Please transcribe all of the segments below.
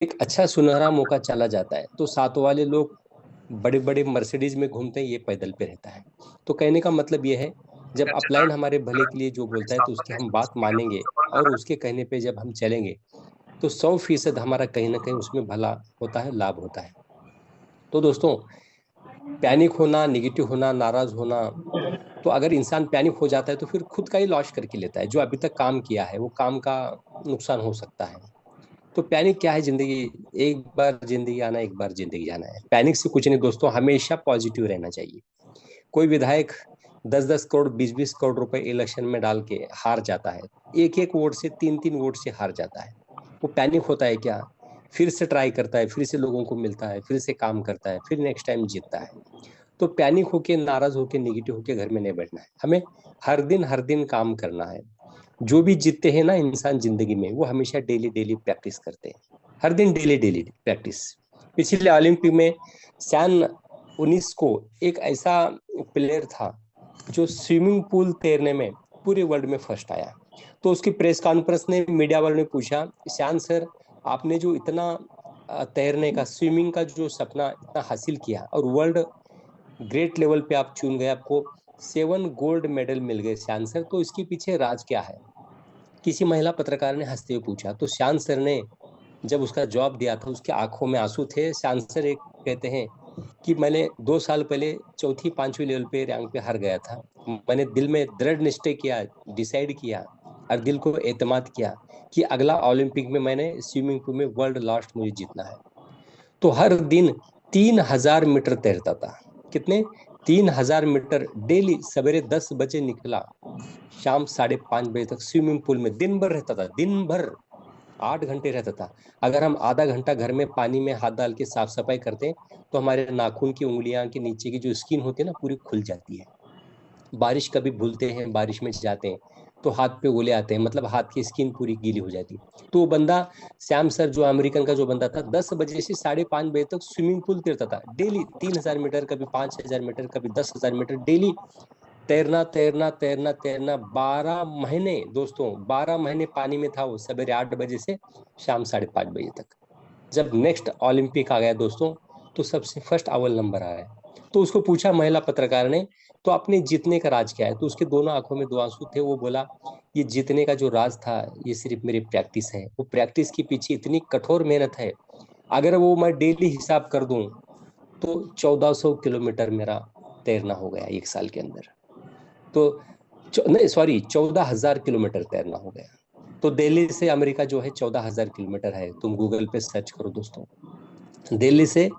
एक अच्छा सुनहरा मौका चला जाता है तो साथ वाले लोग बड़े बड़े मर्सिडीज में घूमते हैं, ये पैदल पे रहता है। तो कहने का मतलब ये है, जब अपलाइन हमारे भले के लिए जो बोलता है तो उसकी हम बात मानेंगे और उसके कहने पे जब हम चलेंगे तो 100% हमारा कहीं ना कहीं उसमें भला होता है, लाभ होता है। तो दोस्तों, पैनिक होना, निगेटिव होना, नाराज होना, तो अगर इंसान पैनिक हो जाता है तो फिर खुद का ही लॉस करके लेता है। जो अभी तक काम किया है वो काम का नुकसान हो सकता है। तो पैनिक क्या है? जिंदगी, एक बार जिंदगी आना, एक बार जिंदगी जाना है। पैनिक से कुछ नहीं दोस्तों, हमेशा पॉजिटिव रहना चाहिए। कोई विधायक 10-10 करोड़, 20-20 करोड़ रुपए इलेक्शन में डाल के हार जाता है, एक एक वोट से, 3-3 वोट से हार जाता है। वो पैनिक होता है क्या? फिर से ट्राई करता है, फिर से लोगों को मिलता है, फिर से काम करता है, फिर नेक्स्ट टाइम जीतता है। तो पैनिक होके, नाराज होके, निगेटिव होके घर में नहीं बैठना है। हमें हर दिन काम करना है। जो भी जीतते हैं ना इंसान जिंदगी में, वो हमेशा डेली डेली प्रैक्टिस करते हैं। हर दिन डेली डेली प्रैक्टिस। पिछले ओलंपिक में सैन 19 को एक ऐसा प्लेयर था जो स्विमिंग पूल तैरने में पूरे वर्ल्ड में फर्स्ट आया। तो उसकी प्रेस कॉन्फ्रेंस ने मीडिया वालों ने पूछा, श्यान सर, आपने जो इतना तैरने का, स्विमिंग का जो सपना इतना हासिल किया और वर्ल्ड ग्रेट लेवल पे आप चुन गए, आपको 7 गोल्ड मेडल मिल गए श्यान सर, तो इसके पीछे राज क्या है? किसी महिला पत्रकार ने हंसते हुए पूछा। तो श्यान सर ने जब उसका जवाब दिया था, उसके आंखों में आंसू थे। श्यान सर एक कहते हैं कि मैंने 2 साल पहले चौथी पांचवी लेवल पे रैंक पे हार गया था। मैंने दिल में दृढ़ निश्चय किया, डिसाइड किया और दिल को एतमाद किया कि अगला ओलंपिक में मैंने स्विमिंग पूल में वर्ल्ड लास्ट मुझे जीतना है। तो हर दिन 3,000 मीटर तैरता था। कितने? 3,000 मीटर डेली। सवेरे 10 बजे निकला, शाम 5:30 बजे तक स्विमिंग पूल में दिन भर रहता था। दिन भर 8 घंटे रहता था। अगर हम आधा घंटा घर में पानी में हाथ डाल के साफ सफाई करते हैं तो हमारे नाखून की उंगलियां के नीचे की जो स्किन होती है ना, पूरी खुल जाती है। बारिश कभी भूलते हैं, बारिश में जाते हैं तो हाथ पे ओले आते हैं, मतलब हाथ की स्किन पूरी गीली हो जाती है। तो वो बंदा, श्याम सर जो अमेरिकन का जो बंदा था, 10 बजे से 5:30 बजे तक स्विमिंग पूल तैरता था डेली। 3,000 मीटर, कभी 5,000 मीटर, कभी 10,000 मीटर डेली तैरना तैरना तैरना तैरना। 12 महीने दोस्तों, 12 महीने पानी में था वो, सवेरे 8 बजे से शाम 5:30 बजे तक। जब नेक्स्ट ओलंपिक आ गया दोस्तों, तो सबसे फर्स्ट अव्वल नंबर आया। तो उसको पूछा महिला पत्रकार ने, तो अपने जीतने का राज क्या है? तो उसके दोनों आंखों में 2 आंसू थे। वो बोला, ये जीतने का जो राज था, ये सिर्फ मेरी प्रैक्टिस है। वो प्रैक्टिस के पीछे इतनी कठोर मेहनत है, अगर वो मैं डेली हिसाब कर दूं तो 1400 किलोमीटर मेरा तैरना हो गया 1 साल के अंदर। तो नहीं सॉरी, 14,000 किलोमीटर तैरना हो गया। तो दिल्ली से अमेरिका जो है 14,000 किलोमीटर है। तुम गूगल पे सर्च करो दोस्तों। दिल्ली से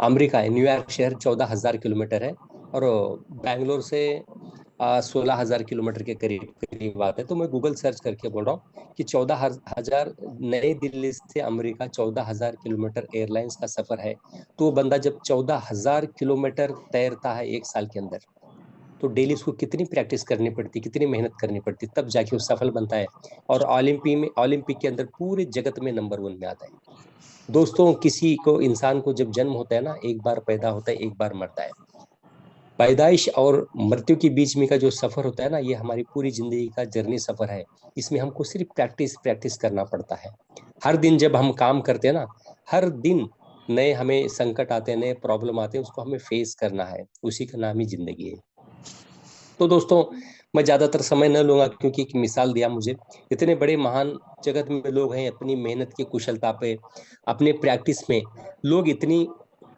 अमेरिका है, न्यूयॉर्क शहर 14,000 किलोमीटर है। और बैंगलोर से 16,000 किलोमीटर के करीब करीब आता है। तो मैं गूगल सर्च करके बोल रहा हूँ कि 14,000, नई दिल्ली से अमेरिका 14,000 किलोमीटर एयरलाइंस का सफर है। तो वो बंदा जब 14,000 किलोमीटर तैरता है 1 साल के अंदर, तो डेली उसको कितनी प्रैक्टिस करनी पड़ती, कितनी मेहनत करनी पड़ती, तब जाके वो सफल बनता है और ओलंपिक के अंदर पूरे जगत में नंबर 1 में आता है। दोस्तों, किसी को, इंसान को जब जन्म होता है ना, एक बार पैदा होता है, एक बार मरता है। पैदाइश और मृत्यु के बीच में का जो सफर होता है ना, ये हमारी पूरी जिंदगी का जर्नी सफर है। इसमें हमको सिर्फ प्रैक्टिस प्रैक्टिस करना पड़ता है। हर दिन जब हम काम करते हैं ना, हर दिन नए हमें संकट आते हैं, नए प्रॉब्लम आते हैं, उसको हमें फेस करना है। उसी का नाम ही जिंदगी है। तो दोस्तों, मैं ज्यादातर समय न लूंगा क्योंकि एक मिसाल दिया मुझे। इतने बड़े महान जगत में लोग हैं, अपनी मेहनत की कुशलता पे, अपने प्रैक्टिस में लोग इतनी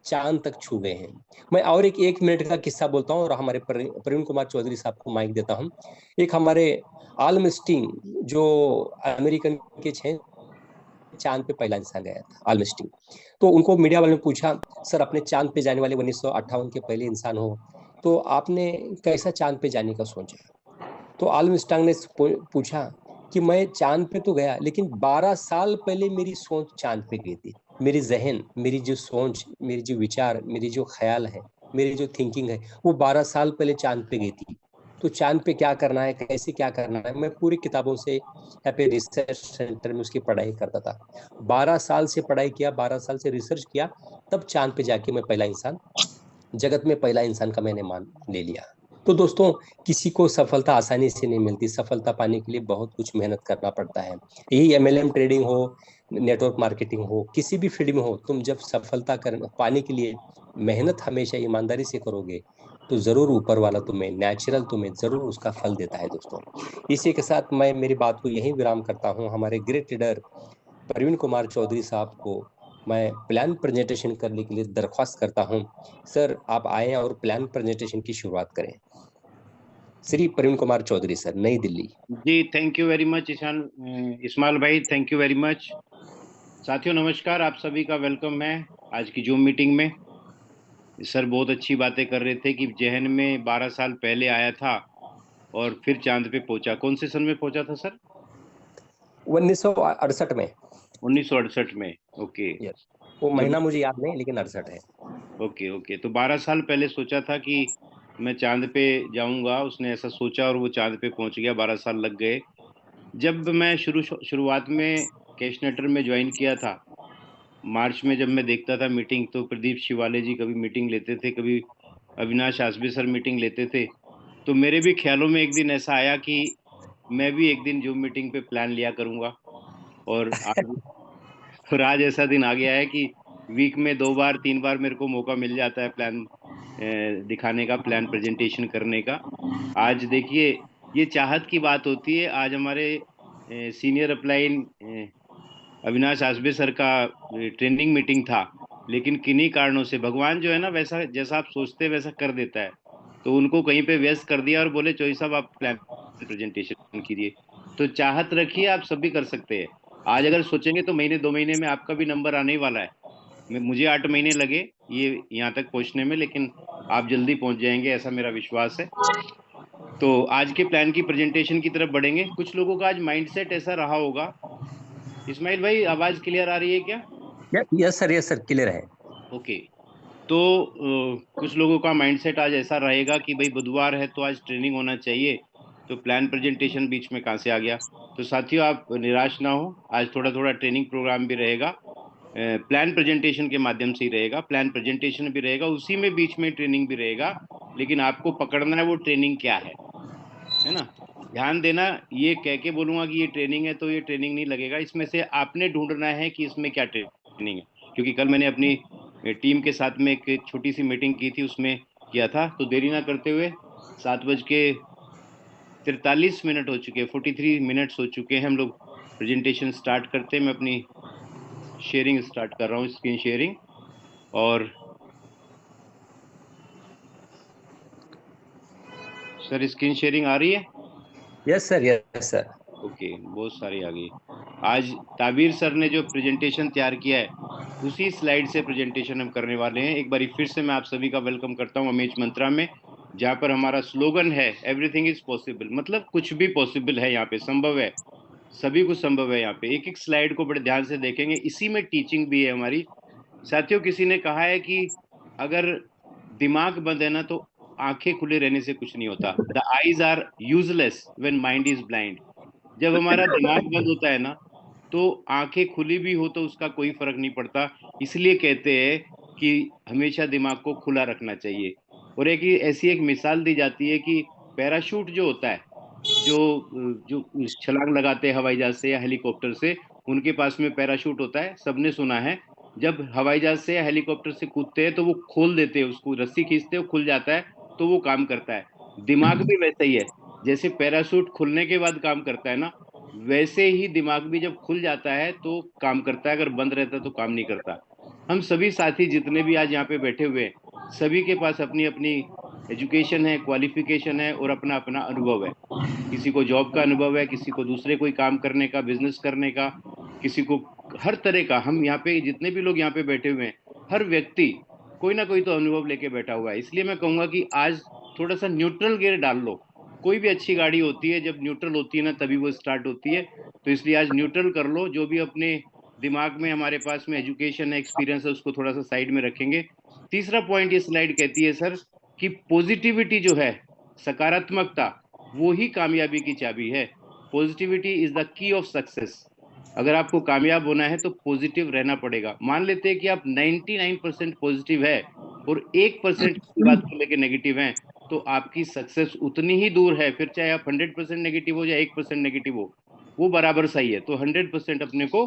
चांद तक छू गए हैं। मैं और एक 1 मिनट का किस्सा बोलता हूँ और हमारे प्रवीण कुमार चौधरी साहब को माइक देता हूँ। एक हमारे आर्मस्ट्रिंग, जो अमेरिकन के छह, चांद पे पहला इंसान गया था, आर्मस्ट्रिंग। तो उनको मीडिया वालों ने पूछा, सर अपने चांद पे जाने वाले 1958 के पहले इंसान हो, तो आपने कैसा चांद पे जाने का सोचा? तो आर्मस्ट्रांग ने पूछा कि मैं चांद पे तो गया, लेकिन 12 साल पहले मेरी सोच चांद पे गई थी। मेरी जहन, मेरी जो सोच, मेरी जो विचार, मेरी जो ख्याल है, मेरी जो थिंकिंग है, वो 12 साल पहले चांद पे गई थी। तो चांद पे क्या करना है, कैसे क्या करना है, मैं पूरी किताबों से यहाँ पे रिसर्च सेंटर में उसकी पढ़ाई करता था। 12 साल से पढ़ाई किया, 12 साल से रिसर्च किया, तब चांद पे जाके मैं पहला इंसान, जगत में पहला इंसान का मैंने मान ले लिया। तो दोस्तों, किसी को सफलता आसानी से नहीं मिलती। सफलता पाने के लिए बहुत कुछ मेहनत करना पड़ता है। यही एमएलएम ट्रेडिंग हो, नेटवर्क मार्केटिंग हो, किसी भी फील्ड में हो, तुम जब सफलता पाने के लिए मेहनत हमेशा ईमानदारी से करोगे, तो जरूर ऊपर वाला तुम्हें नेचुरल तुम्हें जरूर उसका फल देता है दोस्तों। इसी के साथ मैं मेरी बात को यहीं विराम करता हूँ। हमारे ग्रेट लीडर प्रवीण कुमार चौधरी साहब को मैं प्लान प्रेजेंटेशन करने के लिए दरख्वास्त करता हूं। सर, आप आए और प्लान प्रेजेंटेशन की शुरुआत करें। श्री प्रवीण कुमार चौधरी सर, नई दिल्ली। जी, thank you very much Ismail भाई, थैंक यू वेरी मच। साथियों नमस्कार, आप सभी का वेलकम है आज की जूम मीटिंग में। सर बहुत अच्छी बातें कर रहे थे कि जहन में 12 साल पहले आया था और फिर चांद पे पहुंचा। कौन से सन में पहुंचा था सर? 1968 में। 1968 में। ओके। यस, वो जब महीना मुझे याद नहीं, लेकिन 68 है। ओके ओके, तो 12 साल पहले सोचा था कि मैं चांद पे जाऊंगा। उसने ऐसा सोचा और वो चांद पे पहुंच गया। 12 साल लग गए। जब मैं शुरुआत में कैश नेटर में ज्वाइन किया था, मार्च में जब मैं देखता था मीटिंग, तो प्रदीप शिवाले जी कभी मीटिंग लेते थे, कभी अविनाश आसबे सर मीटिंग लेते थे। तो मेरे भी ख्यालों में एक दिन ऐसा आया कि मैं भी एक दिन जूम मीटिंग पे प्लान लिया करूंगा। और आज और आज ऐसा दिन आ गया है कि वीक में 2 बार 3 बार मेरे को मौका मिल जाता है प्लान दिखाने का, प्लान प्रेजेंटेशन करने का। आज देखिए, ये चाहत की बात होती है। आज हमारे सीनियर अपलाइन अविनाश आसबे सर का ट्रेनिंग मीटिंग था, लेकिन किन्हीं कारणों से भगवान जो है ना, वैसा जैसा आप सोचते हैं वैसा कर देता है। तो उनको कहीं पे व्यस्त कर दिया और बोले चौधरी साहब आप प्लान प्रेजेंटेशन कीजिए। तो चाहत रखिए, आप सब भी कर सकते हैं। आज अगर सोचेंगे तो महीने 2 महीने में आपका भी नंबर आने ही वाला है। मुझे 8 महीने लगे ये यहाँ तक पहुंचने में, लेकिन आप जल्दी पहुंच जाएंगे, ऐसा मेरा विश्वास है। तो आज के प्लान की प्रेजेंटेशन की तरफ बढ़ेंगे। कुछ लोगों का आज माइंडसेट ऐसा रहा होगा। इस्माइल भाई, आवाज क्लियर आ रही है क्या? Yes sir, yes sir, clear है। ओके। तो कुछ लोगों का माइंडसेट आज ऐसा रहेगा कि भाई बुधवार है तो आज ट्रेनिंग होना चाहिए, तो प्लान प्रेजेंटेशन बीच में कहाँ से आ गया? तो साथियों, आप निराश ना हो, आज थोड़ा थोड़ा ट्रेनिंग प्रोग्राम भी रहेगा। प्लान प्रेजेंटेशन के माध्यम से ही रहेगा, प्लान प्रेजेंटेशन भी रहेगा, उसी में बीच में ट्रेनिंग भी रहेगा। लेकिन आपको पकड़ना है वो ट्रेनिंग क्या है ना? ध्यान देना। ये कह के बोलूंगा कि ये ट्रेनिंग है तो ये ट्रेनिंग नहीं लगेगा। इसमें से आपने ढूंढना है कि इसमें क्या ट्रेनिंग है। क्योंकि कल मैंने अपनी टीम के साथ में एक छोटी सी मीटिंग की थी, उसमें किया था। तो देरी ना करते हुए, 7:43 हो चुके हैं, 43 मिनट्स हो चुके हैं। हम लोग प्रेजेंटेशन स्टार्ट करते हैं। मैं अपनी शेयरिंग स्टार्ट कर रहा हूँ, स्क्रीन शेयरिंग। और सर, स्क्रीन शेयरिंग आ रही है? Yes sir, yes sir. Okay, बहुत सारी आ गई। आज ताबीर सर ने जो प्रेजेंटेशन तैयार किया है, उसी स्लाइड से प्रेजेंटेशन हम करने वाले हैं। एक बार फिर से मैं आप सभी का वेलकम करता हूं अमेज मंत्रा में, जहां पर हमारा स्लोगन है एवरीथिंग इज पॉसिबल। मतलब कुछ भी पॉसिबल है यहाँ पे, संभव है, सभी कुछ संभव है। यहाँ पे एक एक स्लाइड को बड़े ध्यान से देखेंगे, इसी में टीचिंग भी है हमारी। साथियों, किसी ने कहा है कि अगर दिमाग बंद है ना, तो आंखें खुले रहने से कुछ नहीं होता। The eyes are useless when mind is blind. जब हमारा दिमाग बंद होता है ना, तो आंखें खुली भी हो तो उसका कोई फर्क नहीं पड़ता। इसलिए कहते हैं कि हमेशा दिमाग को खुला रखना चाहिए। और एक ऐसी एक मिसाल दी जाती है कि पैराशूट जो होता है, जो जो छलांग लगाते हैं हवाई जहाज से या हेलीकॉप्टर से, उनके पास में पैराशूट होता है। सबने सुना है, जब हवाई जहाज से या हेलीकॉप्टर से कूदते हैं तो वो खोल देते हैं, उसको रस्सी खींचते हैं, खुल जाता है, तो वो काम करता है। दिमाग भी वैसा ही है। जैसे पैराशूट खुलने के बाद काम करता है ना, वैसे ही दिमाग भी जब खुल जाता है तो काम करता है। अगर बंद रहता है तो काम नहीं करता। हम सभी साथी जितने भी आज यहाँ पे बैठे हुए हैं, सभी के पास अपनी अपनी एजुकेशन है, क्वालिफिकेशन है और अपना अपना अनुभव है। किसी को जॉब का अनुभव है, किसी को दूसरे कोई काम करने का, बिजनेस करने का, किसी को हर तरह का। हम यहाँ पे जितने भी लोग यहाँ पे बैठे हुए हैं, हर व्यक्ति कोई ना कोई तो अनुभव लेके बैठा हुआ है। इसलिए मैं कहूंगा कि आज थोड़ा सा न्यूट्रल गियर डाल लो। कोई भी अच्छी गाड़ी होती है, जब न्यूट्रल होती है ना, तभी वो स्टार्ट होती है। तो इसलिए आज न्यूट्रल कर लो। जो भी अपने दिमाग में हमारे पास में एजुकेशन है, एक्सपीरियंस है, उसको थोड़ा सा साइड में रखेंगे। तीसरा पॉइंट ये स्लाइड कहती है सर, कि पॉजिटिविटी जो है, सकारात्मकता, वो ही कामयाबी की चाबी है। Positivity is the key of success. अगर आपको कामयाब होना है तो पॉजिटिव रहना पड़ेगा। मान लेते हैं कि आप 99% पॉजिटिव है और 1% किसी बात को लेकर नेगेटिव है, तो आपकी सक्सेस उतनी ही दूर है। फिर चाहे आप 100% नेगेटिव हो या 1% नेगेटिव हो, वो बराबर सही है। तो 100% अपने को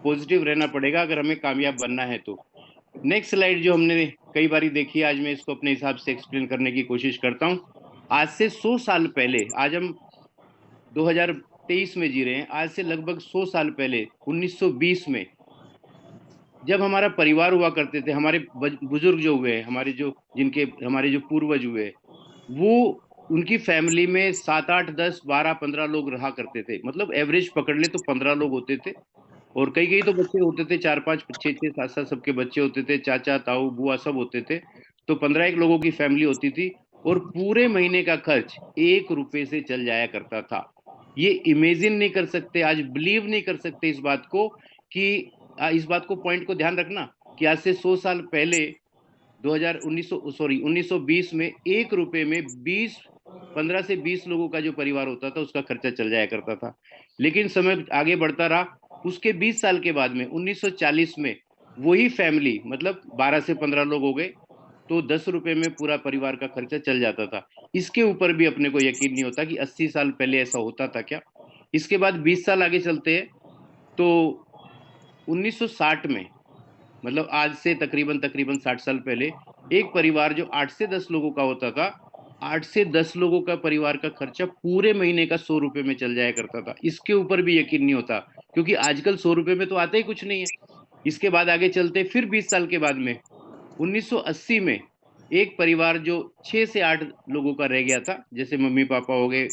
पॉजिटिव रहना पड़ेगा अगर हमें कामयाब बनना है तो। नेक्स्ट स्लाइड जो हमने कई बारी देखी है, आज मैं इसको अपने हिसाब से एक्सप्लेन करने की कोशिश करता हूँ। आज से 100 साल पहले, आज हम 2023 में जी रहे हैं, आज से लगभग 100 साल पहले 1920 में जब हमारा परिवार हुआ करते थे, हमारे बुजुर्ग जो हुए, हमारे जो जिनके हमारे जो पूर्वज हुए, वो उनकी फैमिली में 7 8 10 12 15 लोग रहा करते थे। मतलब एवरेज पकड़ ले तो 15 लोग होते थे। और कई कई तो बच्चे होते थे, 4 5 6 6 7 7 सबके बच्चे होते थे, चाचा ताऊ बुआ सब होते थे। तो 15 एक लोगों की फैमिली होती थी। और पूरे महीने का खर्च 1 रुपए से चल जाया करता था। ये इमेजिन नहीं कर सकते, आज बिलीव नहीं कर सकते इस बात को कि इस बात को पॉइंट को ध्यान रखना कि आज से 100 साल पहले 1920 में 1 रुपए में 15 से 20 लोगों का जो परिवार होता था उसका खर्चा चल जाया करता था। लेकिन समय आगे बढ़ता रहा। उसके 20 साल के बाद में 1940 में वही फैमिली, मतलब 12 से 15 लोग हो गए, तो 10 रुपए में पूरा परिवार का खर्चा चल जाता था। इसके ऊपर भी अपने को यकीन नहीं होता कि 80 साल पहले ऐसा होता था क्या। इसके बाद 20 साल आगे चलते हैं तो 1960 में, मतलब आज से तकरीबन तकरीबन 60 साल पहले, एक परिवार जो 8 से 10 लोगों का होता था, 8 से 10 लोगों का परिवार का खर्चा पूरे महीने का 100 रुपए में चल जाया करता था। इसके ऊपर भी यकीन नहीं होता, क्योंकि आजकल 100 रुपए में तो आता ही कुछ नहीं है। इसके बाद आगे चलते फिर 20 साल के बाद में 1980 में एक परिवार जो 6 से 8 लोगों का रह गया था, जैसे मम्मी पापा हो गए,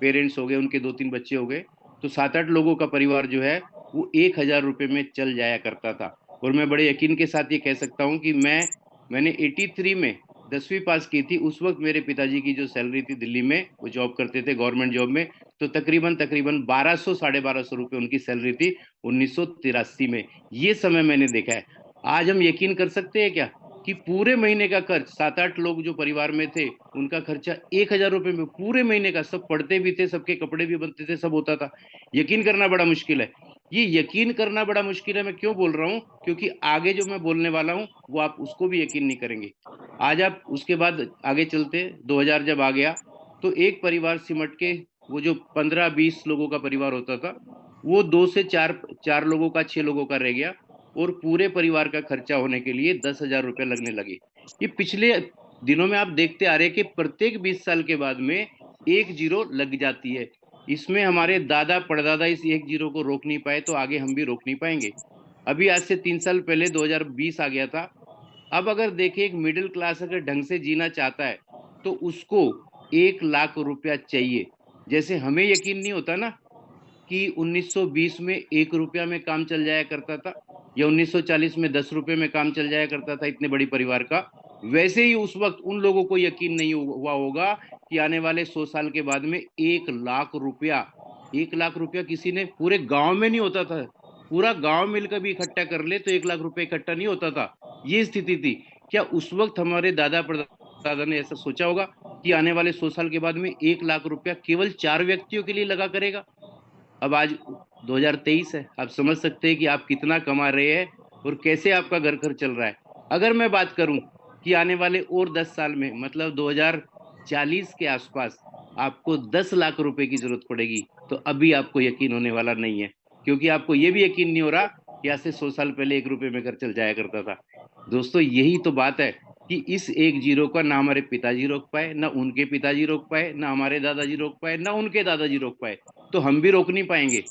पेरेंट्स हो गए, उनके 2 3 बच्चे हो गए, तो 7 8 लोगों का परिवार जो है वो 1,000 रुपए में चल जाया करता था। और मैं बड़े यकीन के साथ ये कह सकता हूँ कि मैंने 83 में 10वीं पास की थी। उस वक्त मेरे पिताजी की जो सैलरी थी दिल्ली में, वो जॉब करते थे गवर्नमेंट जॉब में, तो तकरीबन तकरीबन 1200 1250 रुपए उनकी सैलरी थी 1983 में। ये समय मैंने देखा है। आज हम यकीन कर सकते हैं क्या कि पूरे महीने का खर्च, 7 8 लोग जो परिवार में थे, उनका खर्चा 1,000 रुपए में पूरे महीने का, सब पढ़ते भी थे, सबके कपड़े भी बनते थे, सब होता था। यकीन करना बड़ा मुश्किल है। ये यकीन करना बड़ा मुश्किल है, मैं क्यों बोल रहा हूँ, क्योंकि आगे जो मैं बोलने वाला हूँ वो आप उसको भी यकीन नहीं करेंगे। आज आप उसके बाद आगे चलते, 2000 जब आ गया, तो एक परिवार सिमट के, वो जो 15 20 लोगों का परिवार होता था, वो 2 से 4 4 लोगों का, 6 लोगों का रह गया। और पूरे परिवार का खर्चा होने के लिए 10,000 रुपए लगने लगे। ये पिछले दिनों में आप देखते आ रहे हैं कि प्रत्येक 20 साल के बाद में एक जीरो लग जाती है। इसमें हमारे दादा परदादा इस एक जीरो को रोक नहीं पाए, तो आगे हम भी रोक नहीं पाएंगे। अभी आज से 3 साल पहले 2020 आ गया था। अब अगर देखें, एक मिडिल क्लास अगर ढंग से जीना चाहता है तो उसको 1 लाख रुपया चाहिए। जैसे हमें यकीन नहीं होता ना कि 1920 में 1 रुपया में काम चल जाया करता था, या 1940 में 10 रुपए में काम चल जाया करता था इतने बड़ी परिवार का, वैसे ही उस वक्त उन लोगों को यकीन नहीं हुआ होगा कि आने वाले 100 साल के बाद में 1 लाख रुपया, 1 लाख रुपया किसी ने पूरे गांव में नहीं होता था। पूरा गांव मिलकर भी इकट्ठा कर ले तो 1 लाख रुपया इकट्ठा नहीं होता था। ये स्थिति थी। क्या उस वक्त हमारे दादा परदादा ने ऐसा सोचा होगा कि आने वाले 100 साल के बाद में 1 लाख रुपया केवल 4 व्यक्तियों के लिए लगा करेगा? अब आज 2023 है, आप समझ सकते हैं कि आप कितना कमा रहे हैं और कैसे आपका घर खर्च चल रहा है। अगर मैं बात करूं कि आने वाले और 10 साल में, मतलब 2040 के आसपास आपको 10 लाख रुपए की जरूरत पड़ेगी, तो अभी आपको यकीन होने वाला नहीं है, क्योंकि आपको ये भी यकीन नहीं हो रहा कि आज से 100 साल पहले 1 रुपए में घर चल जाया करता था। दोस्तों, यही तो बात है कि इस एक जीरो का ना हमारे पिताजी रोक पाए, ना उनके पिताजी रोक पाए, ना हमारे दादाजी रोक पाए, ना उनके दादाजी रोक पाए, तो हम भी रोक नहीं पाएंगे।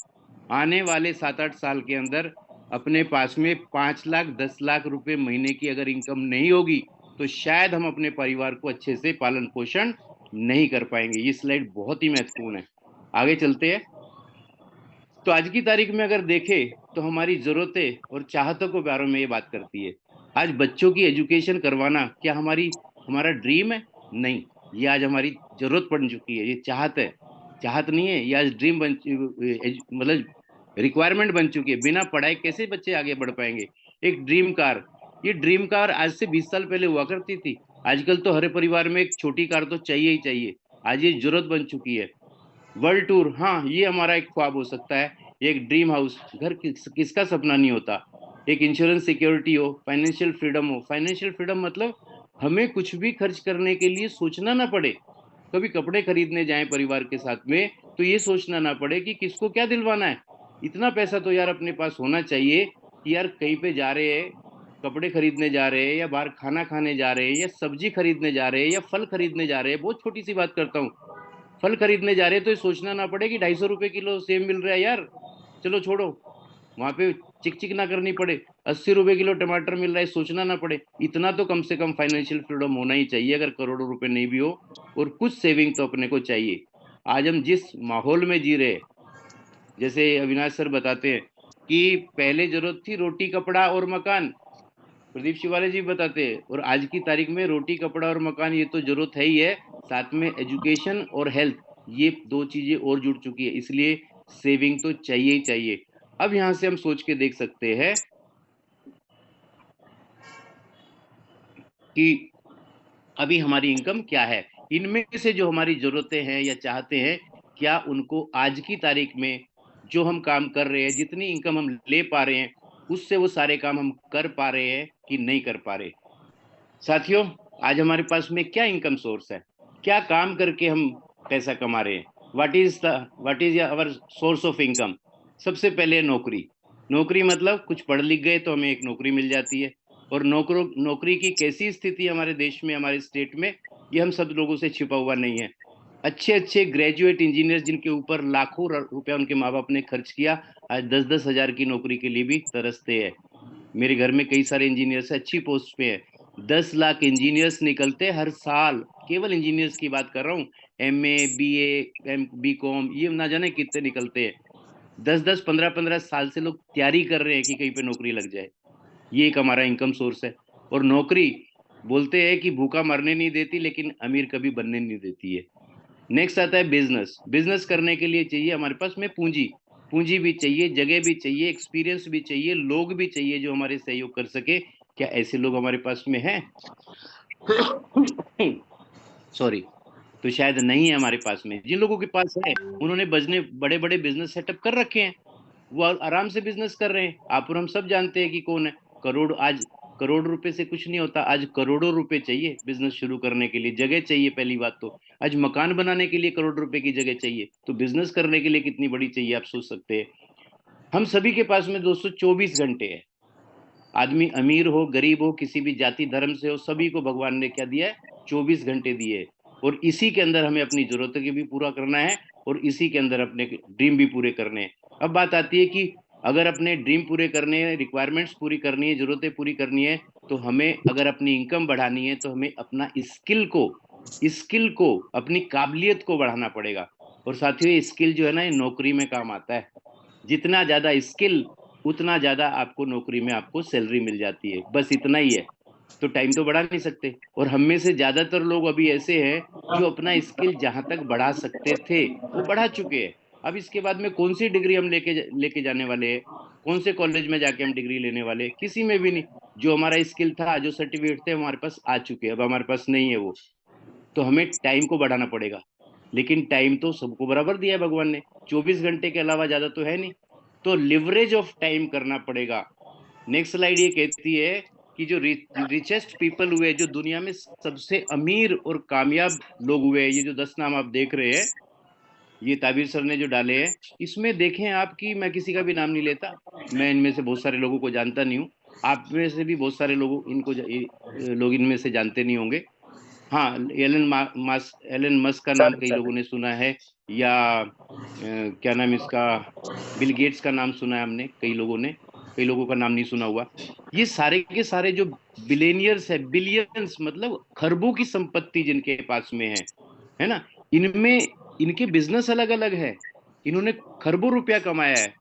आने वाले 7 8 साल के अंदर अपने पास में 5 लाख 10 लाख रुपए महीने की अगर इनकम नहीं होगी, तो शायद हम अपने परिवार को अच्छे से पालन पोषण नहीं कर पाएंगे। ये स्लाइड बहुत ही महत्वपूर्ण है। आगे चलते हैं। तो आज की तारीख में अगर देखें तो हमारी जरूरतें और चाहतों के बारे में ये बात करती है। आज बच्चों की एजुकेशन करवाना क्या हमारा ड्रीम है? नहीं, ये आज हमारी जरूरत बन चुकी है। ये चाहत है, चाहत नहीं है, ये आज ड्रीम मतलब रिक्वायरमेंट बन चुकी है। बिना पढ़ाई कैसे बच्चे आगे बढ़ पाएंगे? एक ड्रीम कार, ये ड्रीम कार आज से 20 साल पहले हुआ करती थी। आजकल तो हर परिवार में एक छोटी कार तो चाहिए ही चाहिए। आज ये जरूरत बन चुकी है। वर्ल्ड टूर, हाँ, ये हमारा एक ख्वाब हो सकता है। एक ड्रीम हाउस, घर किसका सपना नहीं होता। एक इंश्योरेंस सिक्योरिटी हो, फाइनेंशियल फ्रीडम हो। फाइनेंशियल फ्रीडम मतलब हमें कुछ भी खर्च करने के लिए सोचना ना पड़े। कभी कपड़े खरीदने जाएं परिवार के साथ में तो ये सोचना ना पड़े कि किसको क्या दिलवाना है। इतना पैसा तो यार अपने पास होना चाहिए कि यार कहीं पे जा रहे हैं, कपड़े खरीदने जा रहे हैं या बाहर खाना खाने जा रहे हैं या सब्जी खरीदने जा रहे हैं या फल खरीदने जा रहे हैं, बहुत छोटी सी बात करता हूँ, फल खरीदने जा रहे हैं तो ये सोचना ना पड़े कि 250 रुपए किलो सेब मिल रहा है यार, चलो छोड़ो, वहां पे चिक चिक ना करनी पड़े। 80 रुपए किलो टमाटर मिल रहा है, सोचना ना पड़े। इतना तो कम से कम फाइनेंशियल फ्रीडम होना ही चाहिए, अगर करोड़ों रुपए नहीं भी हो, और कुछ सेविंग तो अपने को चाहिए। आज हम जिस माहौल में जी रहे हैं, जैसे अविनाश सर बताते हैं कि पहले जरूरत थी रोटी कपड़ा और मकान, प्रदीप शिवाले जी बताते हैं, और आज की तारीख में रोटी कपड़ा और मकान ये तो जरूरत है ही है, साथ में एजुकेशन और हेल्थ, ये दो चीजें और जुड़ चुकी है, इसलिए सेविंग तो चाहिए ही चाहिए। अब यहां से हम सोच के देख सकते हैं कि अभी हमारी इनकम क्या है, इनमें से जो हमारी जरूरतें हैं या चाहते हैं, क्या उनको आज की तारीख में जो हम काम कर रहे हैं, जितनी इनकम हम ले पा रहे हैं, उससे वो सारे काम हम कर पा रहे हैं कि नहीं कर पा रहे। साथियों, आज हमारे पास में क्या इनकम सोर्स है, क्या काम करके हम पैसा कमा रहे हैं, what is our source of income. सबसे पहले नौकरी। नौकरी मतलब कुछ पढ़ लिख गए तो हमें एक नौकरी मिल जाती है, और नौकरी की कैसी स्थिति हमारे देश में, हमारे स्टेट में, ये हम सब लोगों से छिपा हुआ नहीं है। अच्छे अच्छे ग्रेजुएट इंजीनियर जिनके ऊपर लाखों रुपया उनके माँ बाप ने खर्च किया, आज 10-10 हजार की नौकरी के लिए भी तरसते हैं। मेरे घर में कई सारे इंजीनियर्स अच्छी पोस्ट पे हैं, 10 लाख इंजीनियर्स निकलते हर साल, केवल इंजीनियर्स की बात कर रहा हूँ। MA BA BCom ये ना जाने कितने निकलते हैं। 10-10 15-15 साल से लोग तैयारी कर रहे हैं कि कहीं पे नौकरी लग जाए। ये एक हमारा इनकम सोर्स है। और नौकरी बोलते हैं कि भूखा मरने नहीं देती, लेकिन अमीर कभी बनने नहीं देती है। नेक्स्ट आता है बिजनेस। बिजनेस करने के लिए चाहिए हमारे पास में पूंजी। पूंजी भी चाहिए, जगह भी चाहिए, एक्सपीरियंस भी चाहिए, लोग भी चाहिए जो हमारे सहयोग कर सके। क्या ऐसे लोग हमारे पास में हैं? सॉरी, तो शायद नहीं है हमारे पास में। जिन लोगों के पास है उन्होंने बजने बड़े बड़े बिजनेस सेटअप कर रखे हैं, वो आराम से बिजनेस कर रहे हैं। आप और हम सब जानते हैं कि कौन है। आज करोड़ रुपए से कुछ नहीं होता, आज करोड़ों रुपए चाहिए बिजनेस शुरू करने के लिए, जगह चाहिए पहली बात तो। आज मकान बनाने के लिए करोड़ रुपए की जगह चाहिए, तो बिजनेस करने के लिए कितनी बड़ी चाहिए आप सोच सकते हैं। हम सभी के पास में दोस्तों 24 घंटे है। आदमी अमीर हो गरीब हो किसी भी जाति धर्म से हो, सभी को भगवान ने क्या दिया है? 24 घंटे दिए है। और इसी के अंदर हमें अपनी जरूरतों की भी पूरा करना है, और इसी के अंदर अपने ड्रीम भी पूरे करने हैं। अब बात आती है कि अगर अपने ड्रीम पूरे करने हैं, रिक्वायरमेंट्स पूरी करनी है, जरूरतें पूरी करनी है, तो हमें अगर अपनी इनकम बढ़ानी है तो हमें अपना स्किल को अपनी काबिलियत को बढ़ाना पड़ेगा। और साथियों, ये स्किल जो है ना, ये नौकरी में काम आता है। जितना ज्यादा स्किल, उतना ज्यादा आपको नौकरी में आपको सैलरी मिल जाती है, बस इतना ही है। तो टाइम तो बढ़ा नहीं सकते, और हम में से ज्यादातर लोग अभी ऐसे हैं जो अपना स्किल जहां तक बढ़ा सकते थे वो बढ़ा चुके हैं। अब इसके बाद में कौन सी डिग्री हम लेके जाने वाले हैं, कौन से कॉलेज में जाके हम डिग्री लेने वाले हैं? किसी में भी नहीं। जो हमारा स्किल था, जो सर्टिफिकेट थे, हमारे पास आ चुके हैं, अब हमारे पास नहीं है वो। तो हमें टाइम को बढ़ाना पड़ेगा। लेकिन टाइम तो सबको बराबर दिया है भगवान ने, 24 घंटे के अलावा ज्यादा तो है नहीं। तो लिवरेज ऑफ टाइम करना पड़ेगा। नेक्स्ट स्लाइड ये कहती है कि जो रिचेस्ट पीपल हुए, जो दुनिया में सबसे अमीर और कामयाब लोग हुए, ये जो 10 नाम आप देख रहे हैं, ये ताबिर सर ने जो डाले हैं, इसमें देखें आप कि मैं किसी का भी नाम नहीं लेता, मैं इनमें से बहुत सारे लोगों को जानता नहीं हूँ। आप में से भी बहुत सारे लोग इनमें से जानते नहीं होंगे। हाँ, एलन मस्क का नाम सर कई सर लोगों ने सुना है, या क्या नाम इसका, बिल गेट्स का नाम सुना है हमने, कई लोगों ने, कई लोगों का नाम नहीं सुना हुआ। ये सारे के सारे जो बिलेनियर्स है, बिलियंस मतलब खरबों की संपत्ति जिनके पास में है ना, इनमें इनके बिजनेस अलग अलग है। इन्होंने खरबों रुपया कमाया है,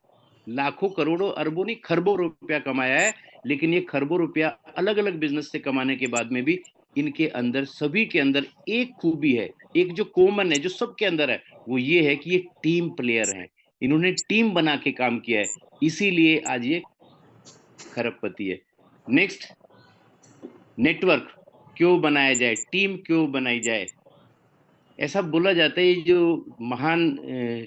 लाखों करोड़ों अरबों नहीं, खरबों रुपया कमाया है। लेकिन ये खरबों रुपया अलग अलग बिजनेस से कमाने के बाद में भी इनके अंदर, सभी के अंदर एक खूबी है, एक जो कॉमन है, जो सबके अंदर है, वो ये है कि ये टीम प्लेयर हैं। इन्होंने टीम बना के काम किया है, इसीलिए आज ये खरबपति है। नेक्स्ट, नेटवर्क क्यों बनाया जाए, टीम क्यों बनाई जाए? ऐसा बोला जाता है, जो महान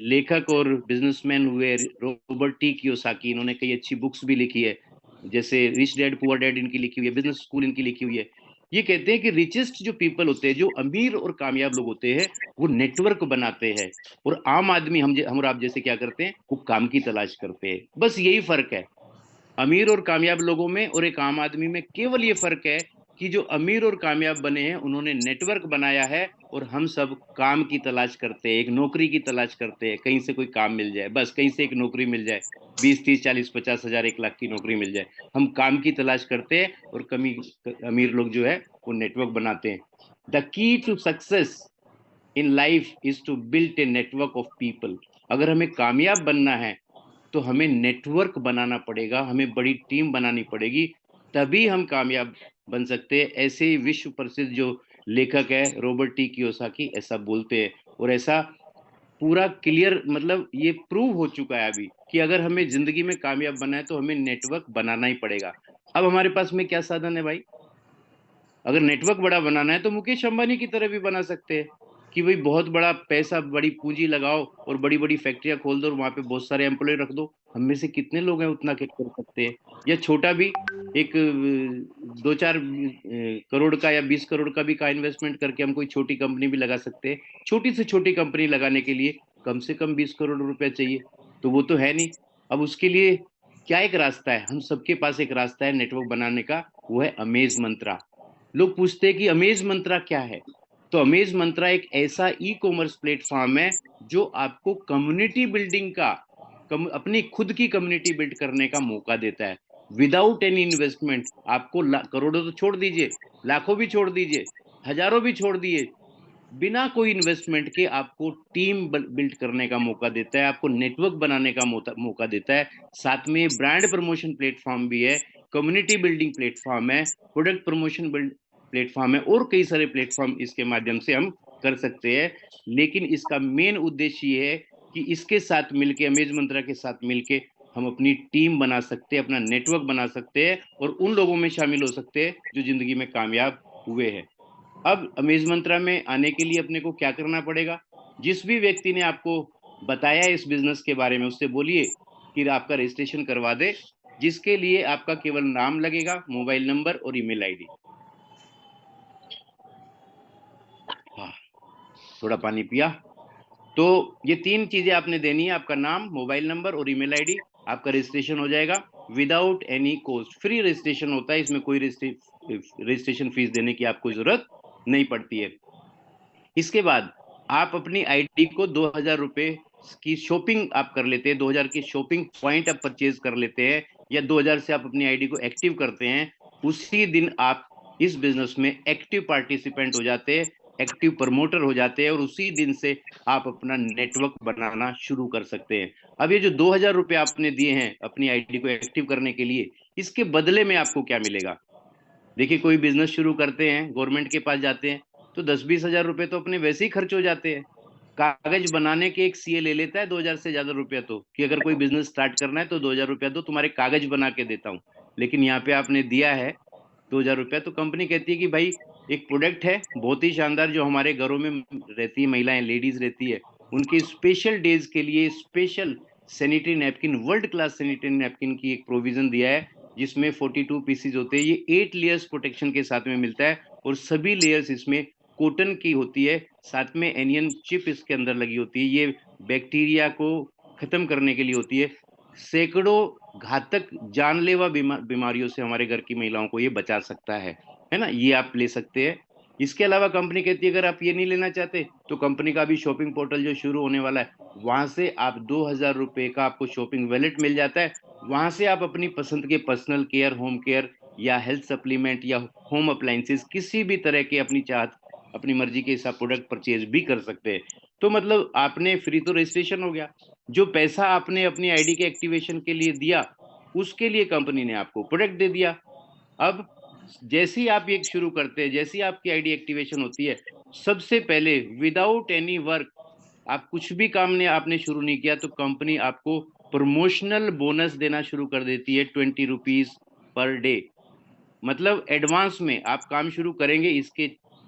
लेखक और बिजनेसमैन हुए रॉबर्ट टी कियोसाकी, इन्होंने कई अच्छी बुक्स भी लिखी है, जैसे रिच डैड पुअर डैड इनकी लिखी हुई है, बिजनेस स्कूल इनकी लिखी हुई है। ये कहते हैं कि रिचेस्ट जो पीपल होते हैं, जो अमीर और कामयाब लोग होते हैं, वो नेटवर्क बनाते हैं, और आम आदमी हम और आप जैसे क्या करते हैं, वो काम की तलाश करते हैं। बस यही फर्क है अमीर और कामयाब लोगों में और एक आम आदमी में। केवल ये फर्क है कि जो अमीर और कामयाब बने हैं उन्होंने नेटवर्क बनाया है, और हम सब काम की तलाश करते हैं, एक नौकरी की तलाश करते हैं, कहीं से कोई काम मिल जाए, बस कहीं से एक नौकरी मिल जाए, 20, 30, 40, 50 हजार, 1 लाख की नौकरी मिल जाए, हम काम की तलाश करते हैं। और कमी अमीर लोग जो है वो नेटवर्क बनाते हैं। The key to success in life is to build a network of people. अगर हमें कामयाब बनना है तो हमें नेटवर्क बनाना पड़ेगा, हमें बड़ी टीम बनानी पड़ेगी, तभी हम कामयाब बन सकते हैं। ऐसे ही विश्व प्रसिद्ध जो लेखक है रॉबर्ट टी कियोसाकी ऐसा बोलते हैं, और ऐसा पूरा क्लियर मतलब ये प्रूव हो चुका है अभी कि अगर हमें जिंदगी में कामयाब बनना है तो हमें नेटवर्क बनाना ही पड़ेगा। अब हमारे पास में क्या साधन है भाई? अगर नेटवर्क बड़ा बनाना है तो मुकेश अंबानी की तरह भी बना सकते हैं कि भाई बहुत बड़ा पैसा, बड़ी पूंजी लगाओ और बड़ी बड़ी फैक्ट्रियां खोल दो और वहां पे बहुत सारे एम्प्लॉय रख दो। हम में से कितने लोग हैं उतना कर सकते हैं? या छोटा भी एक 2-4 करोड़ का या 20 करोड़ का भी का इन्वेस्टमेंट करके हम कोई छोटी कंपनी भी लगा सकते हैं। छोटी से छोटी कंपनी लगाने के लिए कम से कम 20 करोड़ रुपया चाहिए, तो वो तो है नहीं। अब उसके लिए क्या एक रास्ता है? हम सबके पास एक रास्ता है नेटवर्क बनाने का, वो है अमेज मंत्रा। लोग पूछते हैं कि अमेज मंत्रा क्या है? तो अमेज मंत्रा एक ऐसा ई कॉमर्स प्लेटफॉर्म है जो आपको कम्युनिटी बिल्डिंग का, अपनी खुद की कम्युनिटी बिल्ड करने का मौका देता है विदाउट एनी इन्वेस्टमेंट। आपको करोड़ों तो छोड़ दीजिए, लाखों भी छोड़ दीजिए, हजारों भी छोड़ दिए, बिना कोई इन्वेस्टमेंट के आपको टीम बिल्ड करने का मौका देता है, आपको नेटवर्क बनाने का मौका देता है। साथ में ब्रांड प्रमोशन प्लेटफॉर्म भी है, कम्युनिटी बिल्डिंग प्लेटफॉर्म है, प्रोडक्ट प्रमोशन प्लेटफॉर्म है, और कई सारे प्लेटफॉर्म इसके माध्यम से हम कर सकते हैं। लेकिन इसका मेन उद्देश्य ये है कि इसके साथ मिलके, अमेज मंत्रा के साथ मिलके हम अपनी टीम बना सकते हैं, अपना नेटवर्क बना सकते हैं, और उन लोगों में शामिल हो सकते हैं जो जिंदगी में कामयाब हुए हैं। अब अमेज मंत्रा में आने के लिए अपने को क्या करना पड़ेगा? जिस भी व्यक्ति ने आपको बताया इस बिजनेस के बारे में, उससे बोलिए कि आपका रजिस्ट्रेशन करवा दे, जिसके लिए आपका केवल नाम लगेगा, मोबाइल नंबर और ईमेल आईडी। हाँ, थोड़ा पानी पिया। तो ये 3 चीजें आपने देनी है, आपका नाम, मोबाइल नंबर और ईमेल आईडी। आपका रजिस्ट्रेशन हो जाएगा without any cost, free registration होता है, इसमें कोई रजिस्ट्रेशन फीस देने की आपको जरूरत नहीं पड़ती है। इसके बाद आप अपनी आईडी को 2,000 रुपए की शॉपिंग आप कर लेते हैं, 2,000 की शॉपिंग पॉइंट आप परचेज कर लेते हैं, या 2,000 से आप अपनी आईडी को एक्टिव करते हैं। उसी दिन आप इस बिजनेस में एक्टिव पार्टिसिपेंट हो जाते हैं, एक्टिव प्रमोटर हो जाते हैं, और उसी दिन से आप अपना नेटवर्क बनाना शुरू कर सकते हैं। अब ये जो 2,000 रुपये आपने दिए हैं अपनी आईडी को एक्टिव करने के लिए, इसके बदले में आपको क्या मिलेगा? देखिए, कोई बिजनेस शुरू करते हैं, गवर्नमेंट के पास जाते हैं, तो 10-20 हजार रुपए तो अपने वैसे ही खर्च हो जाते हैं। कागज बनाने के एक सीए ले लेता है 2,000 से ज्यादा रुपया, तो कि अगर कोई बिजनेस स्टार्ट करना है तो 2,000 रुपया दो, तुम्हारे कागज बना के देता हूँ। लेकिन यहाँ पे आपने दिया है 2,000 रुपया, तो कंपनी कहती है कि भाई एक प्रोडक्ट है बहुत ही शानदार, जो हमारे घरों में रहती है, महिलाएं, लेडीज रहती है, उनके स्पेशल डेज के लिए special sanitary napkin, world class sanitary napkin की एक प्रोविजन दिया है, जिसमें 42 पीसीज होते हैं। ये 8 लेयर्स प्रोटेक्शन के साथ में मिलता है, और सभी लेयर्स इसमें कॉटन की होती है, साथ में एनियन चिप इसके अंदर लगी होती है। ये बैक्टीरिया को खत्म करने के लिए होती है। सैकड़ों घातक जानलेवा बीमारियों से हमारे घर की महिलाओं को ये बचा सकता है ना? ये आप ले सकते हैं। इसके अलावा कंपनी कहती है अगर आप ये नहीं लेना चाहते तो कंपनी का भी शॉपिंग पोर्टल जो शुरू होने वाला है, वहां से आप 2,000 रुपए का आपको शॉपिंग वैलेट मिल जाता है। वहां से आप अपनी पसंद के पर्सनल केयर, होम केयर या हेल्थ सप्लीमेंट या होम अप्लायंसेस, किसी भी तरह के अपनी चाहत, अपनी मर्जी के हिसाब प्रोडक्ट परचेज भी कर सकते हैं। तो मतलब आपने फ्री तो रजिस्ट्रेशन हो गया, जो पैसा आपने अपनी आईडी के एक्टिवेशन के लिए दिया, उसके लिए कंपनी ने आपको प्रोडक्ट दे दिया। अब जैसे ही आप ये शुरू करते हैं, जैसे ही आपकी आईडी एक्टिवेशन होती है, सबसे पहले विदाउट एनी वर्क, आप कुछ भी काम ने आपने शुरू नहीं किया, तो कंपनी आपको प्रमोशनल बोनस देना शुरू कर देती है, 20 रुपीज पर डे। मतलब एडवांस में आप काम शुरू करेंगे,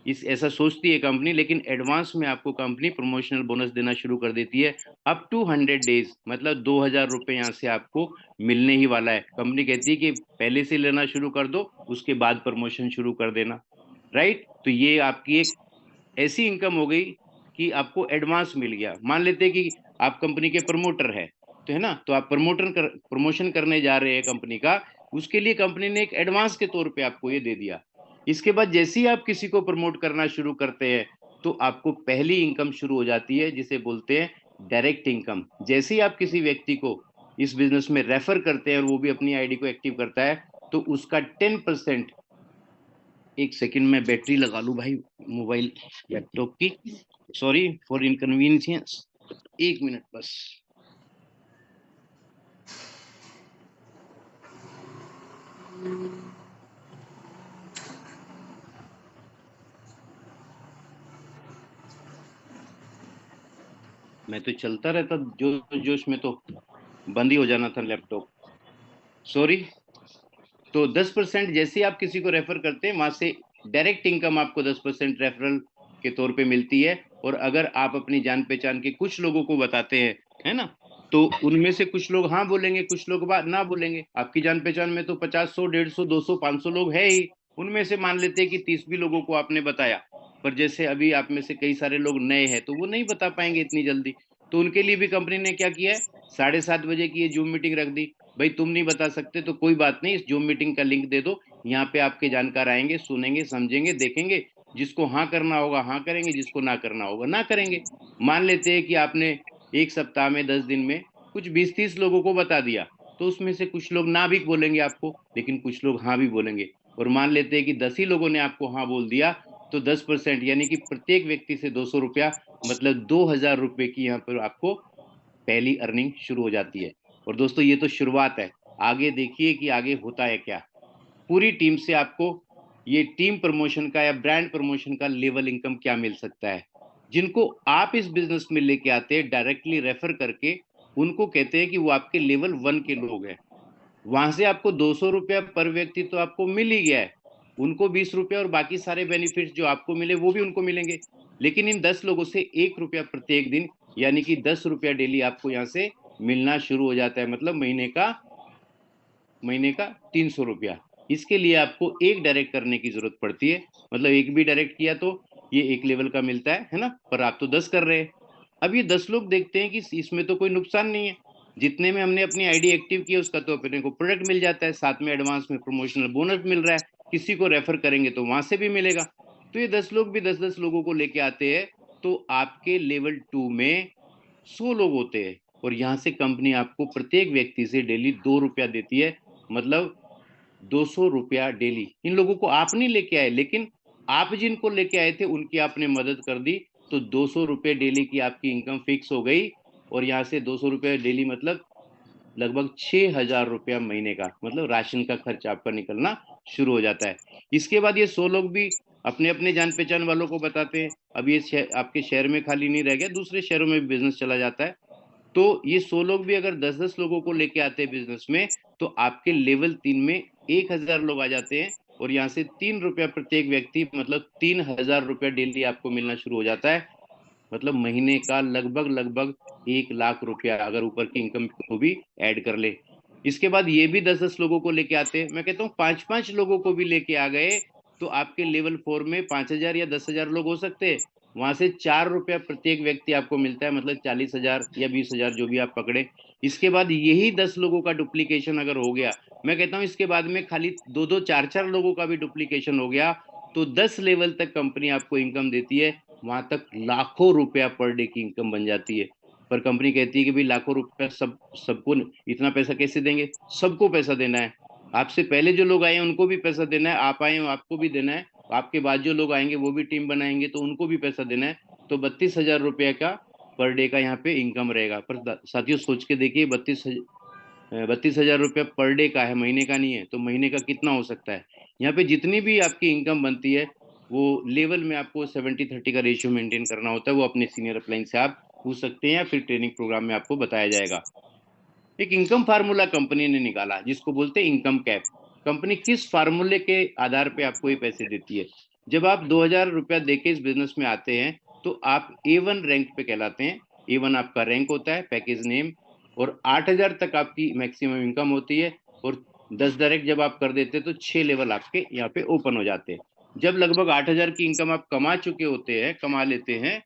इस ऐसा सोचती है कंपनी, लेकिन एडवांस में आपको कंपनी प्रमोशनल बोनस देना शुरू कर देती है अप टू 100 डेज। मतलब 2,000 रुपए यहाँ से आपको मिलने ही वाला है। कंपनी कहती है कि पहले से लेना शुरू कर दो, उसके बाद प्रमोशन शुरू कर देना। राइट। तो ये आपकी एक ऐसी इनकम हो गई कि आपको एडवांस मिल गया। मान लेते हैं कि आप कंपनी के प्रमोटर है, तो है ना, तो आप प्रमोशन करने जा रहे हैं कंपनी का, उसके लिए कंपनी ने एक एडवांस के तौर पे आपको ये दे दिया। इसके बाद जैसे ही आप किसी को प्रमोट करना शुरू करते हैं तो आपको पहली इनकम शुरू हो जाती है जिसे बोलते हैं डायरेक्ट इनकम। जैसे ही आप किसी व्यक्ति को इस बिजनेस में रेफर करते हैं और वो भी अपनी आईडी को एक्टिव करता है तो उसका 10%, एक सेकंड में बैटरी लगा लूं भाई मोबाइल लैपटॉप की, सॉरी फॉर इनकन्वीनियंस, 1 मिनट बस। मैं तो चलता रहता जोश जोश में, तो बंद ही हो जाना था लैपटॉप, सॉरी। तो 10% जैसे आप किसी को रेफर करते हैं वहां से डायरेक्ट इनकम आपको 10% रेफरल के तौर पे मिलती है। और अगर आप अपनी जान पहचान के कुछ लोगों को बताते हैं, है ना, तो उनमें से कुछ लोग हाँ बोलेंगे, कुछ लोग बात ना बोलेंगे। आपकी जान पहचान में तो 50, 100, 150, 200, 500 लोग है ही। उनमें से मान लेते हैं कि 30 भी लोगों को आपने बताया, पर जैसे अभी आप में से कई सारे लोग नए हैं तो वो नहीं बता पाएंगे इतनी जल्दी। तो उनके लिए भी कंपनी ने क्या किया है, 7:30 बजे की ये जूम मीटिंग रख दी। भाई तुम नहीं बता सकते तो कोई बात नहीं, इस जूम मीटिंग का लिंक दे दो, यहाँ पे आपके जानकार आएंगे, सुनेंगे, समझेंगे, देखेंगे। जिसको हाँ करना होगा हाँ करेंगे, जिसको ना करना होगा ना करेंगे। मान लेते हैं कि आपने एक सप्ताह में 10 दिन में कुछ 20-30 लोगों को बता दिया, तो उसमें से कुछ लोग ना भी बोलेंगे आपको, लेकिन कुछ लोग हाँ भी बोलेंगे। और मान लेते हैं कि 10 ही लोगों ने आपको हाँ बोल दिया, तो 10% यानी कि प्रत्येक व्यक्ति से 200 रुपया, मतलब 2000 रुपए की यहाँ पर आपको पहली अर्निंग शुरू हो जाती है। और दोस्तों ये तो शुरुआत है, आगे देखिए कि आगे होता है क्या। पूरी टीम से आपको ये टीम प्रमोशन का या ब्रांड प्रमोशन का लेवल इनकम क्या मिल सकता है। जिनको आप इस बिजनेस में लेके आते हैं डायरेक्टली रेफर करके, उनको कहते हैं कि वो आपके लेवल 1 के लोग हैं। वहां से आपको 200 रुपया पर व्यक्ति तो आपको मिल ही गया है, उनको 20 रुपया और बाकी सारे बेनिफिट्स जो आपको मिले वो भी उनको मिलेंगे। लेकिन इन 10 लोगों से 1 रुपया प्रत्येक दिन, यानी कि 10 रुपया डेली आपको यहाँ से मिलना शुरू हो जाता है। मतलब महीने का 300 रुपया। इसके लिए आपको एक डायरेक्ट करने की जरूरत पड़ती है, मतलब एक भी डायरेक्ट किया तो ये एक लेवल का मिलता है ना, पर आप तो 10 कर रहे हैं। अब ये 10 लोग देखते हैं कि इसमें तो कोई नुकसान नहीं है, जितने में हमने अपनी आईडी एक्टिव किया उसका तो अपने को प्रोडक्ट मिल जाता है, साथ में एडवांस में प्रमोशनल बोनस मिल रहा है, किसी को रेफर करेंगे तो वहां से भी मिलेगा। तो ये 10 लोग भी 10-10 लोगों को लेके आते हैं, तो आपके लेवल 2 में 100 लोग होते हैं। और यहाँ से कंपनी आपको प्रत्येक व्यक्ति से डेली 2 रुपया देती है, मतलब 200 रुपया डेली। इन लोगों को आप नहीं लेके आए, लेकिन आप जिनको लेके आए थे उनकी आपने मदद कर दी, तो 200 रुपये डेली की आपकी इनकम फिक्स हो गई। और यहाँ से 200 रुपये डेली मतलब लगभग 6,000 रुपया महीने का, मतलब राशन का खर्च आपका निकलना शुरू हो जाता है। इसके बाद ये 100 लोग भी अपने अपने जान पहचान वालों को बताते हैं। अब ये आपके शहर में खाली नहीं रह गया, दूसरे शहरों में भी बिजनेस चला जाता है। तो ये 100 लोग भी अगर 10-10 लोगों को लेके आते हैं बिजनेस में, तो आपके लेवल 3 में 1,000 लोग आ जाते हैं। और यहाँ से 3 रुपया प्रत्येक व्यक्ति, मतलब 3,000 रुपया डेली आपको मिलना शुरू हो जाता है। मतलब महीने का लगभग लगभग 1 लाख रुपया, अगर ऊपर की इनकम को भी ऐड कर ले। इसके बाद ये भी 10-10 लोगों को लेके आते हैं, मैं कहता हूँ 5-5 लोगों को भी लेके आ गए, तो आपके लेवल 4 में 5,000 या 10,000 लोग हो सकते हैं। वहां से 4 रुपया प्रत्येक व्यक्ति आपको मिलता है, मतलब 40,000 या 20,000 जो भी आप पकड़े। इसके बाद यही 10 लोगों का डुप्लीकेशन अगर हो गया, मैं कहता हूँ इसके बाद में खाली 2-2, 4-4 लोगों का भी डुप्लीकेशन हो गया, तो 10 लेवल तक कंपनी आपको इनकम देती है। वहां तक लाखों रुपया पर डे की इनकम बन जाती है। पर कंपनी कहती है कि भाई लाखों रुपया सबको इतना पैसा कैसे देंगे, सबको पैसा देना है। आपसे पहले जो लोग आए हैं उनको भी पैसा देना है, आप आए हो आपको भी देना है, आपके बाद जो लोग आएंगे वो भी टीम बनाएंगे तो उनको भी पैसा देना है। तो 32,000 रुपया का पर डे का यहाँ पे इनकम रहेगा। पर साथियों सोच के देखिए, 32,000 रुपया पर डे का है, महीने का नहीं है, तो महीने का कितना हो सकता है। यहाँ पे जितनी भी आपकी इनकम बनती है वो लेवल में आपको 70-30 का रेशियो मेंटेन करना होता है। वो अपने सीनियर अपलाइन से आप पूछ सकते हैं या फिर ट्रेनिंग प्रोग्राम में आपको बताया जाएगा। एक इनकम फार्मूला कंपनी ने निकाला जिसको बोलते हैं इनकम कैप। कंपनी किस फार्मूले के आधार पे आपको ये पैसे देती है। जब आप 2,000 रुपया देके इस बिजनेस में आते हैं तो आप A1 रैंक पे कहलाते हैं। A1 आपका रैंक होता है, पैकेज नेम। और 8,000 तक आपकी मैक्सिमम इनकम होती है। और 10 डायरेक्ट जब आप कर देते हैं तो 6 लेवल आपके यहाँ पे ओपन हो जाते हैं। जब लगभग 8,000 की इनकम आप कमा लेते हैं,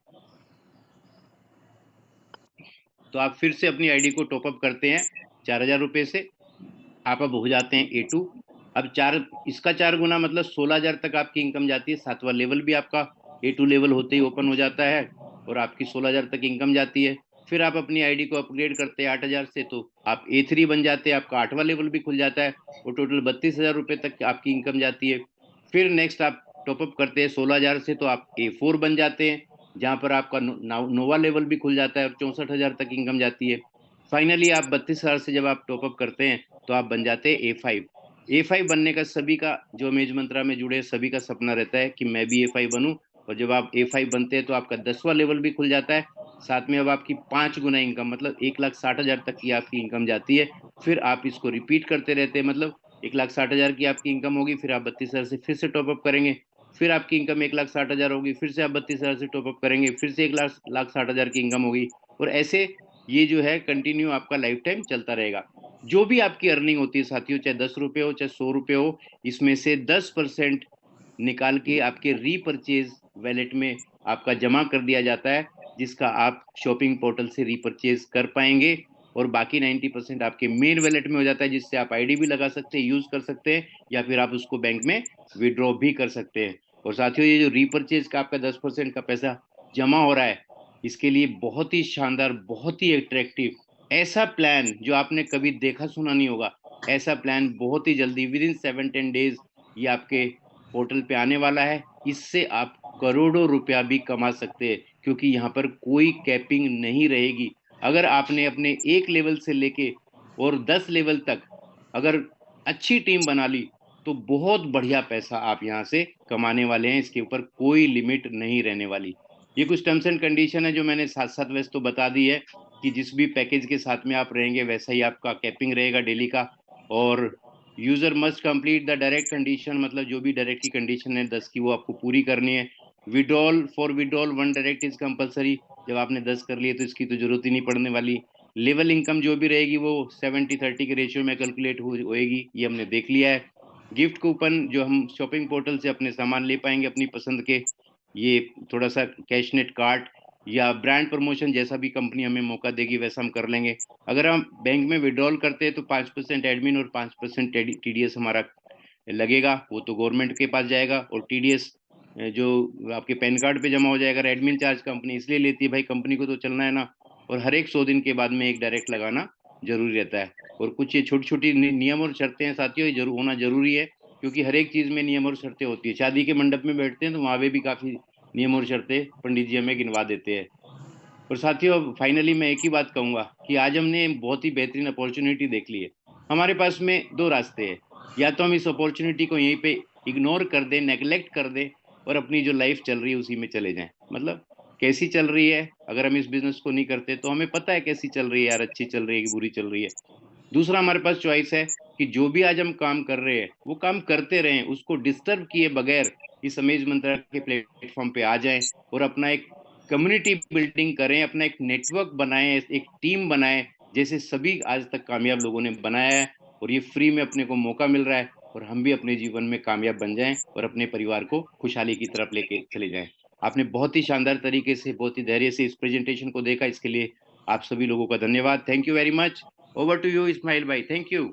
तो आप फिर से अपनी आईडी को टॉपअप करते हैं 4,000 रुपए से, आप अब हो जाते हैं A2। अब इसका 4 गुना मतलब 16,000 तक आपकी इनकम जाती है। 7वां लेवल भी आपका A2 लेवल होते ही ओपन हो जाता है और आपकी 16,000 तक इनकम जाती है। फिर आप अपनी आईडी को अपग्रेड करते हैं 8,000 से, तो आप A3 बन जाते हैं, आपका 8वां लेवल भी खुल जाता है और टोटल 32,000 रुपए तक आपकी इनकम जाती है। फिर नेक्स्ट आप टॉपअप करते हैं 16,000 से, तो आप A4 बन जाते हैं, जहां पर आपका 9वां लेवल भी खुल जाता है और 64,000 तक इनकम जाती है। फाइनली आप 32,000 से जब आप टॉपअप करते हैं तो आप बन जाते हैं A5। A5 बनने का सभी का, जो अमेज मंत्रा में जुड़े सभी का सपना रहता है कि मैं भी A5 बनूं। और जब आप A5 बनते हैं तो आपका 10वां लेवल भी खुल जाता है, साथ में अब आपकी 5 गुना इनकम मतलब 1,60,000 तक की आपकी इनकम जाती है। फिर आप इसको रिपीट करते रहते हैं, मतलब 1,60,000 की आपकी इनकम होगी, फिर आप 32,000 से फिर से टॉपअप करेंगे, फिर आपकी इनकम 1,60,000 होगी, फिर से आप 32,000 से टॉपअप करेंगे, फिर से 1,60,000 की इनकम होगी। और ऐसे ये जो है कंटिन्यू आपका लाइफ टाइम चलता रहेगा। जो भी आपकी अर्निंग होती है साथियों, चाहे 10 रुपए हो चाहे 100 रुपए हो, इसमें से 10% निकाल के आपके रीपरचेज वैलेट में आपका जमा कर दिया जाता है, जिसका आप शॉपिंग पोर्टल से रीपरचेज कर पाएंगे। और बाकी 90% आपके मेन वैलेट में हो जाता है, जिससे आप आईडी भी लगा सकते हैं, यूज कर सकते हैं, या फिर आप उसको बैंक में विड्रॉ भी कर सकते हैं। और साथियों, ये जो रीपरचेज का आपका 10% का पैसा जमा हो रहा है, इसके लिए बहुत ही शानदार, बहुत ही अट्रैक्टिव ऐसा प्लान जो आपने कभी देखा सुना नहीं होगा, ऐसा प्लान बहुत ही जल्दी विद इन 7-10 डेज ये आपके पोर्टल पे आने वाला है। इससे आप करोड़ों रुपया भी कमा सकते हैं, क्योंकि यहाँ पर कोई कैपिंग नहीं रहेगी। अगर आपने अपने 1 लेवल से लेके और 10 लेवल तक अगर अच्छी टीम बना ली, तो बहुत बढ़िया पैसा आप यहाँ से कमाने वाले हैं। इसके ऊपर कोई लिमिट नहीं रहने वाली। ये कुछ टर्म्स एंड कंडीशन है जो मैंने साथ साथ वैसे तो बता दी है, कि जिस भी पैकेज के साथ में आप रहेंगे वैसा ही आपका कैपिंग रहेगा डेली का। और user must complete the direct condition, मतलब जो भी डायरेक्ट की कंडीशन है 10 की, वो आपको पूरी करनी है। Withdrawal for withdrawal 1 direct is compulsory. जब आपने 10 कर लिए तो इसकी तो जरूरत ही नहीं पड़ने वाली। लेवल इनकम जो भी रहेगी वो 70-30 के रेशियो में कैलकुलेट होएगी, ये हमने देख लिया है। गिफ्ट कूपन जो हम शॉपिंग पोर्टल से अपने सामान ले पाएंगे अपनी पसंद के, ये थोड़ा सा कैशनेट कार्ड या ब्रांड प्रमोशन जैसा भी कंपनी हमें मौका देगी वैसा हम कर लेंगे। अगर हम बैंक में विड्रॉल करते हैं तो 5% एडमिन और 5% TDS हमारा लगेगा, वो तो गवर्नमेंट के पास जाएगा। और TDS जो आपके पैन कार्ड पे जमा हो जाएगा। एडमिन चार्ज कंपनी इसलिए लेती है, भाई कंपनी को तो चलना है ना। और हर एक 100 दिन के बाद में एक डायरेक्ट लगाना जरूरी रहता है। और कुछ ये छोटी छोटी नियम और शर्तें हैं साथियों, ये होना जरूरी है, क्योंकि हर एक चीज में नियम और शर्तें होती है। शादी के मंडप में बैठते हैं तो वहां पे भी काफी नियम और शर्तें पंडित जी हमें गिनवा देते हैं। और साथियों, फाइनली मैं एक ही बात कहूंगा कि आज हमने बहुत ही बेहतरीन अपॉर्चुनिटी देख ली है। हमारे पास में दो रास्ते हैं, या तो हम इस अपॉर्चुनिटी को यहीं पे इग्नोर कर दें, नेग्लेक्ट कर दें, और अपनी जो लाइफ चल रही है उसी में चले जाएं। मतलब कैसी चल रही है, अगर हम इस बिजनेस को नहीं करते तो हमें पता है कैसी चल रही है यार, अच्छी चल रही है कि बुरी चल रही है। दूसरा हमारे पास चॉइस है कि जो भी आज हम काम कर रहे हैं वो काम करते रहें, उसको डिस्टर्ब किए बगैर इस अमेज मंत्रा के प्लेटफॉर्म पे आ जाएं और अपना एक कम्युनिटी बिल्डिंग करें, अपना एक नेटवर्क बनाएं, एक टीम बनाएं, जैसे सभी आज तक कामयाब लोगों ने बनाया है। और ये फ्री में अपने को मौका मिल रहा है, और हम भी अपने जीवन में कामयाब बन जाएं और अपने परिवार को खुशहाली की तरफ लेके चले जाएं। आपने बहुत ही शानदार तरीके से, बहुत ही धैर्य से इस प्रेजेंटेशन को देखा, इसके लिए आप सभी लोगों का धन्यवाद। Thank you very much. Over to you Ismail भाई, थैंक यू।